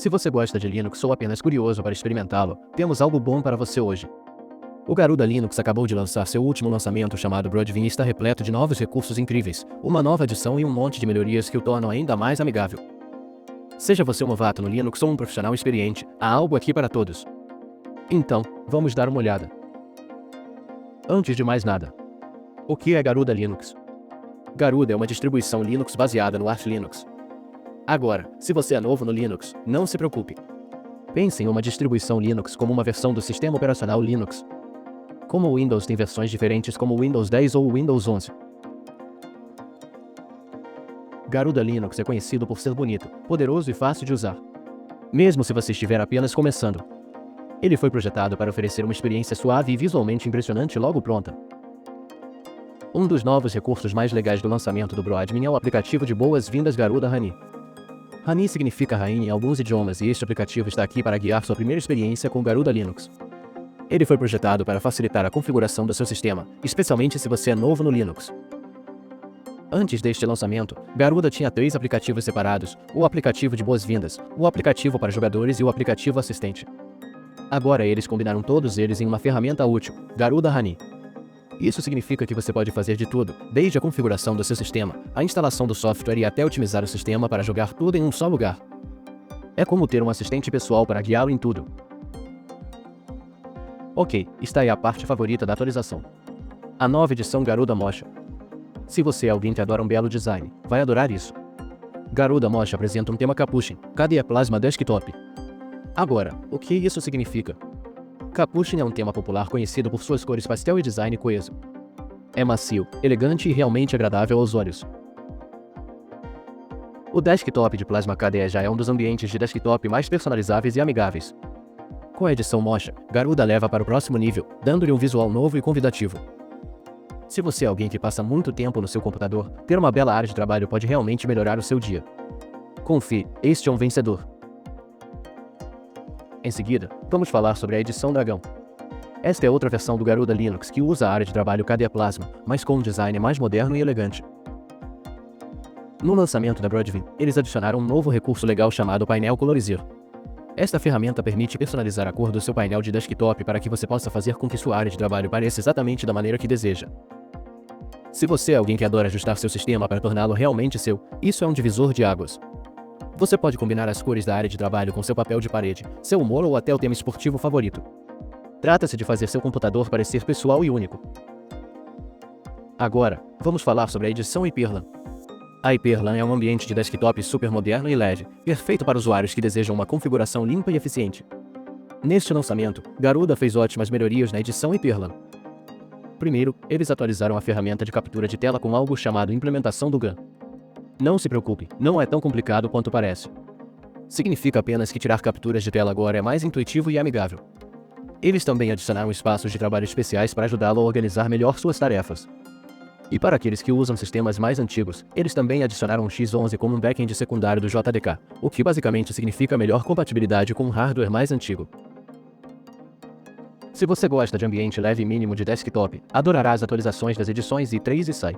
Se você gosta de Linux ou apenas curioso para experimentá-lo, temos algo bom para você hoje. O Garuda Linux acabou de lançar seu último lançamento chamado Broadwin e está repleto de novos recursos incríveis, uma nova adição e um monte de melhorias que o tornam ainda mais amigável. Seja você um novato no Linux ou um profissional experiente, há algo aqui para todos. Então, vamos dar uma olhada. Antes de mais nada, o que é Garuda Linux? Garuda é uma distribuição Linux baseada no Arch Linux. Agora, se você é novo no Linux, não se preocupe. Pense em uma distribuição Linux como uma versão do sistema operacional Linux. Como o Windows tem versões diferentes como o Windows 10 ou o Windows 11. Garuda Linux é conhecido por ser bonito, poderoso e fácil de usar. Mesmo se você estiver apenas começando. Ele foi projetado para oferecer uma experiência suave e visualmente impressionante logo pronta. Um dos novos recursos mais legais do lançamento do Broadwin é o aplicativo de boas-vindas Garuda Honey. Honey significa rainha em alguns idiomas e este aplicativo está aqui para guiar sua primeira experiência com Garuda Linux. Ele foi projetado para facilitar a configuração do seu sistema, especialmente se você é novo no Linux. Antes deste lançamento, Garuda tinha 3 aplicativos separados: o aplicativo de boas-vindas, o aplicativo para jogadores e o aplicativo assistente. Agora eles combinaram todos eles em uma ferramenta útil, Garuda Honey. Isso significa que você pode fazer de tudo, desde a configuração do seu sistema, a instalação do software e até otimizar o sistema para jogar tudo em um só lugar. É como ter um assistente pessoal para guiá-lo em tudo. Ok, está aí a parte favorita da atualização. A nova edição Garuda Mocha. Se você é alguém que adora um belo design, vai adorar isso. Garuda Mocha apresenta um tema Capuchin, KDE Plasma Desktop. Agora, o que isso significa? Capuchin é um tema popular conhecido por suas cores pastel e design coeso. É macio, elegante e realmente agradável aos olhos. O desktop de Plasma KDE já é um dos ambientes de desktop mais personalizáveis e amigáveis. Com a edição Mocha, Garuda leva para o próximo nível, dando-lhe um visual novo e convidativo. Se você é alguém que passa muito tempo no seu computador, ter uma bela área de trabalho pode realmente melhorar o seu dia. Confie, este é um vencedor. Em seguida, vamos falar sobre a edição Dragão. Esta é outra versão do Garuda Linux que usa a área de trabalho KDE Plasma, mas com um design mais moderno e elegante. No lançamento da Broadwin, eles adicionaram um novo recurso legal chamado Painel Colorizir. Esta ferramenta permite personalizar a cor do seu painel de desktop para que você possa fazer com que sua área de trabalho pareça exatamente da maneira que deseja. Se você é alguém que adora ajustar seu sistema para torná-lo realmente seu, isso é um divisor de águas. Você pode combinar as cores da área de trabalho com seu papel de parede, seu humor ou até o tema esportivo favorito. Trata-se de fazer seu computador parecer pessoal e único. Agora, vamos falar sobre a edição Hyperland. A Hyperland é um ambiente de desktop super moderno e leve, perfeito para usuários que desejam uma configuração limpa e eficiente. Neste lançamento, Garuda fez ótimas melhorias na edição Hyperland. Primeiro, eles atualizaram a ferramenta de captura de tela com algo chamado implementação do GAN. Não se preocupe, não é tão complicado quanto parece. Significa apenas que tirar capturas de tela agora é mais intuitivo e amigável. Eles também adicionaram espaços de trabalho especiais para ajudá-lo a organizar melhor suas tarefas. E para aqueles que usam sistemas mais antigos, eles também adicionaram um X11 como um back-end secundário do JDK, o que basicamente significa melhor compatibilidade com um hardware mais antigo. Se você gosta de ambiente leve e mínimo de desktop, adorará as atualizações das edições i3 e SAI.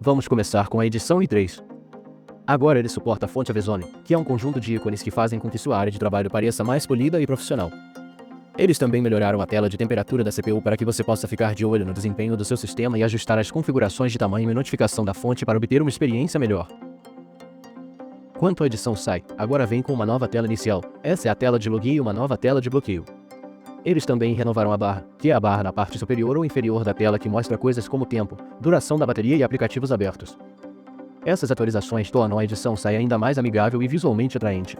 Vamos começar com a edição i3. Agora ele suporta a fonte Avezone, que é um conjunto de ícones que fazem com que sua área de trabalho pareça mais polida e profissional. Eles também melhoraram a tela de temperatura da CPU para que você possa ficar de olho no desempenho do seu sistema e ajustar as configurações de tamanho e notificação da fonte para obter uma experiência melhor. Quanto à edição SAI, agora vem com uma nova tela inicial. Essa é a tela de login e uma nova tela de bloqueio. Eles também renovaram a barra, que é a barra na parte superior ou inferior da tela que mostra coisas como tempo, duração da bateria e aplicativos abertos. Essas atualizações tornam a edição SAI ainda mais amigável e visualmente atraente.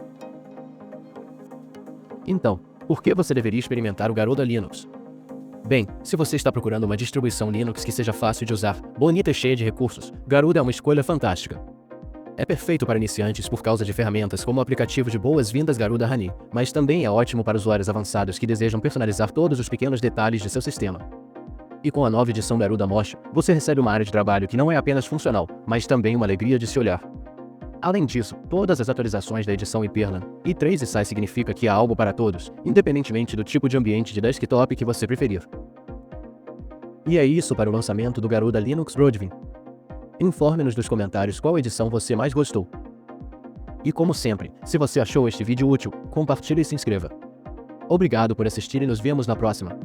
Então, por que você deveria experimentar o Garuda Linux? Bem, se você está procurando uma distribuição Linux que seja fácil de usar, bonita e cheia de recursos, Garuda é uma escolha fantástica. É perfeito para iniciantes por causa de ferramentas como o aplicativo de boas-vindas Garuda Honey, mas também é ótimo para usuários avançados que desejam personalizar todos os pequenos detalhes de seu sistema. E com a nova edição Garuda Mocha, você recebe uma área de trabalho que não é apenas funcional, mas também uma alegria de se olhar. Além disso, todas as atualizações da edição Hyperland i3 e SAI significa que há algo para todos, independentemente do tipo de ambiente de desktop que você preferir. E é isso para o lançamento do Garuda Linux Broadwin. Informe-nos nos comentários qual edição você mais gostou. E como sempre, se você achou este vídeo útil, compartilhe e se inscreva. Obrigado por assistir e nos vemos na próxima.